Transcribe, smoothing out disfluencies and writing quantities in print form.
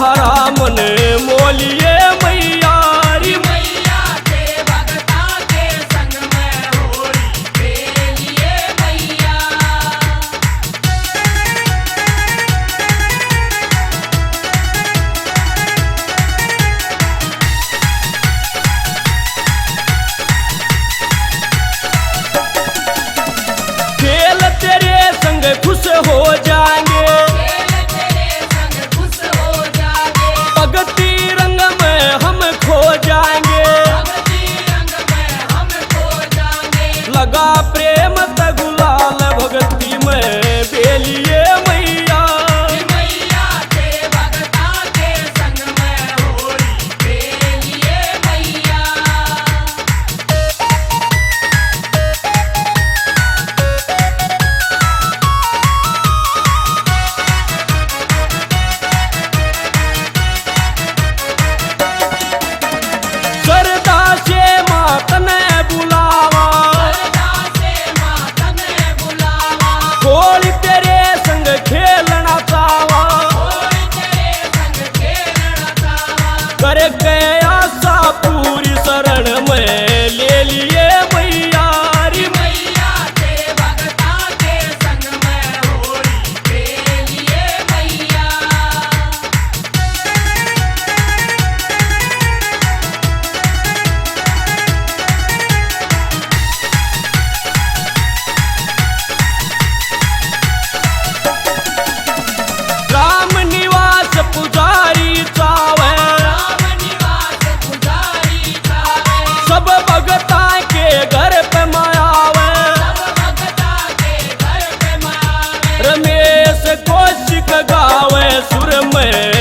थारा मन मोलिए मैया री मैया के भगता के संग में होली खेलिए मैया। खेल तेरे संग खुश हो जाएंगे, खेल तेरे संग खुश हो जाएंगे, भक्ति रंग में हम खो जाएंगे। भक्ति रंग में हम खो जाएंगे। लगा प्रेम त गुलाल भक्ति में बेलिए मैया मैया के भगता के संग में होली खेलिए मैया। श्रद्धा से माता ने बुलावा, सरदा से माता ने बुलावा, होली तेरे संग खेलना चावा। होली तेरे संग खेलना चावा। करके आशा पूरी शरण में ले लिए मैया री मैया के भगता के संग में होली खेलिए मैया। राम निवास पुजारी चावे, राम निवास पुजारी खावे, सब भगता के घर पे मायावे। सब भगता के घर पे मावे। रमेश कौशिक गावे सुर में